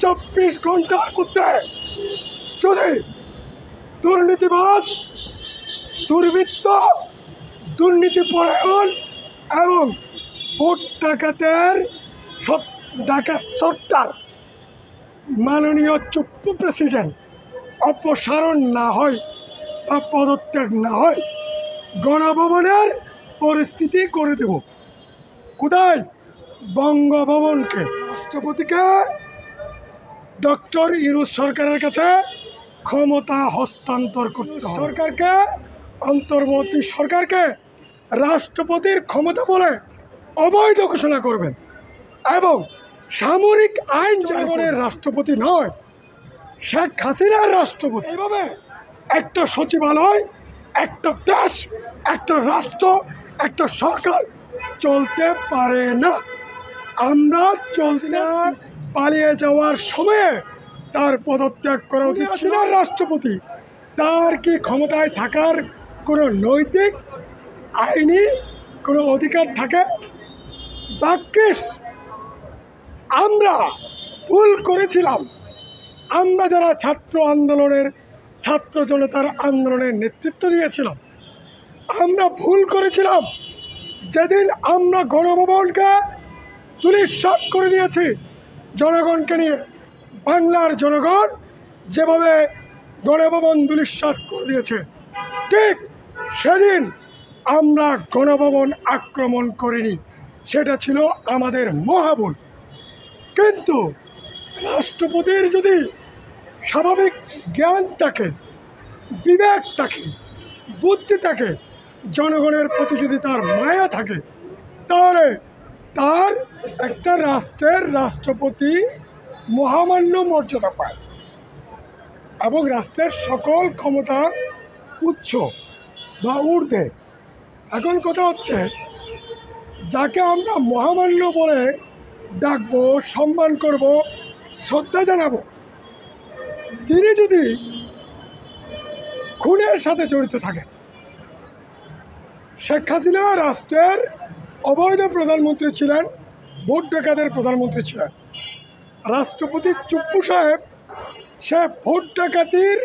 24 ঘন্টার মধ্যে যদি দুর্নীতিবাজ, দুর্বৃত্ত, দুর্নীতিপরায়ণ এবং ভোট ডাকাতের ডাকাত সরকার মাননীয় চুপ্পু প্রেসিডেন্ট অপসারণ না হয় বা পদত্যাগ না হয়, গণভবনের পরিস্থিতি করে দেব। কোথায়? বঙ্গভবনকে। রাষ্ট্রপতিকে ডক্টর ইউনূস সরকারের কাছে ক্ষমতা হস্তান্তর করতে হবে। সরকারকে, অন্তর্বর্তী সরকারকে রাষ্ট্রপতির ক্ষমতা বলে অবৈধ ঘোষণা করবেন এবং সামরিক আইন জনগণের রাষ্ট্রপতি নয়, শেখ হাসিনার রাষ্ট্রপতি। এইভাবে একটা সচিবালয়, একটা দেশ, একটা রাষ্ট্র, একটা সরকার চলতে পারে না। আমরা চলতে পালিয়ে যাওয়ার সময়ে তার পদত্যাগ করা উচিত ছিল। রাষ্ট্রপতি তার কি ক্ষমতায় থাকার কোনো নৈতিক আইনি কোনো অধিকার থাকে? ভাগ্যিস আমরা ভুল করেছিলাম। আমরা যারা ছাত্র আন্দোলনের, ছাত্র জনতার আন্দোলনের নেতৃত্ব দিয়েছিলাম, আমরা ভুল করেছিলাম যেদিন আমরা গণভবনকে ধূলিসাৎ করে দিয়েছি জনগণকে নিয়ে। বাংলার জনগণ যেভাবে গণভবন ধূলিসাৎ করে দিয়েছে, ঠিক সেদিন আমরা গণভবন আক্রমণ করিনি। সেটা ছিল আমাদের মহাভুল। কিন্তু রাষ্ট্রপতির যদি স্বাভাবিক জ্ঞান থাকে, বিবেক থাকে, বুদ্ধি থাকে, জনগণের প্রতি যদি তার মায়া থাকে, তাহলে তার একটা রাষ্ট্রের রাষ্ট্রপতি মহামান্য মর্যাদা পায় এবং রাষ্ট্রের সকল ক্ষমতার উৎস বা ঊর্ধ্বে। এখন কথা হচ্ছে, যাকে আমরা মহামান্য বলে ডাকবো, সম্মান করব, শ্রদ্ধা জানাবো, তিনি যদি খুনের সাথে জড়িত থাকেন। শেখ হাসিনা রাষ্ট্রের অবৈধ প্রধানমন্ত্রী ছিলেন, ভোট ডাকাতের প্রধানমন্ত্রী ছিলেন। রাষ্ট্রপতি চুপ্পু সাহেব, সে ভোট ডাকাতির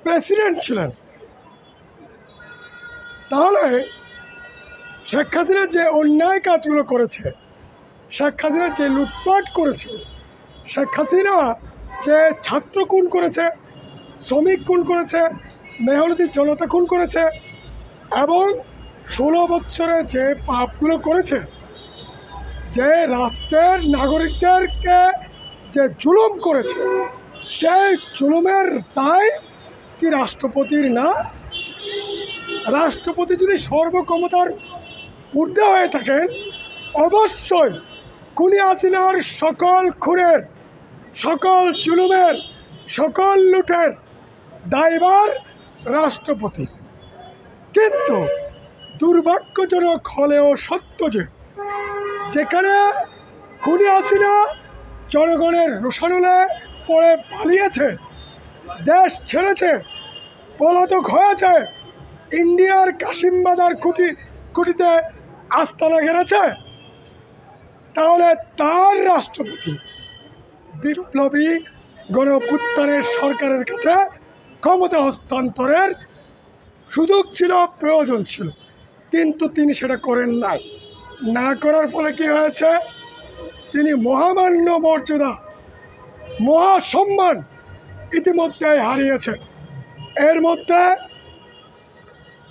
প্রেসিডেন্ট ছিলেন। তাহলে শেখ হাসিনা যে অন্যায় কাজগুলো করেছে, শেখ হাসিনা যে লুটপাট করেছে, শেখ হাসিনা যে ছাত্র খুন করেছে, শ্রমিক খুন করেছে, মেহনতি জনতা খুন করেছে এবং 16 বছরে যে পাপগুলো করেছে, যে রাষ্ট্রের নাগরিকদেরকে যে জুলুম করেছে, সেই জুলুমের দায় কি রাষ্ট্রপতির না? রাষ্ট্রপতি যদি সর্বক্ষমতার ঊর্ধ্বে হয়ে থাকেন, অবশ্যই খুনি হাসিনার সকল খুনের, সকল জুলুমের, সকল লুটের দায়ভার রাষ্ট্রপতির। কিন্তু দুর্ভাগ্যজনক হলেও সত্য যে যেখানে খুনি হাসিনা জনগণের রোষানলে পড়ে পালিয়েছে, দেশ ছেড়েছে, পলাতক হয়েছে, ইন্ডিয়ার কাশিমবাজার খুঁটিতে আস্তানা গেড়েছে, তাহলে তার রাষ্ট্রপতি বিপ্লবী গণঅভ্যুত্থানের সরকারের কাছে ক্ষমতা হস্তান্তরের সুযোগ ছিল, প্রয়োজন ছিল, কিন্তু তিনি সেটা করেন নাই। না করার ফলে কি হয়েছে? তিনি মহামান্য মর্যাদা, মহাসম্মান ইতিমধ্যে হারিয়েছেন। এর মধ্যে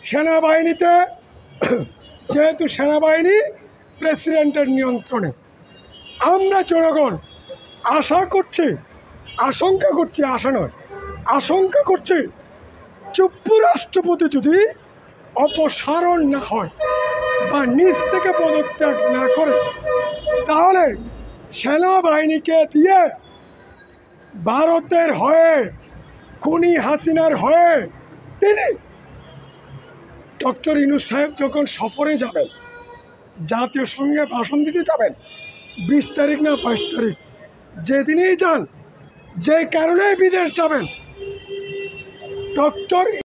সেনাবাহিনীতে, যেহেতু সেনাবাহিনী প্রেসিডেন্টের নিয়ন্ত্রণে, আমরা জনগণ আশা করছি, আশঙ্কা করছি, আশা নয় আশঙ্কা করছি, চুপ্পু রাষ্ট্রপতি যদি অপসারণ না হয় বা নিজ থেকে পদত্যাগ না করে, তাহলে সেনাবাহিনীকে দিয়ে ভারতের হয়ে, খুনি হাসিনার হয়ে তিনি ডক্টর ইউনূস সাহেব যখন সফরে যাবেন, জাতীয় সংঘে ভাষণ দিতে যাবেন 20 তারিখ না 22 তারিখ, যেদিনই যান, যে কারণে বিদেশ যাবেন, ডক্টর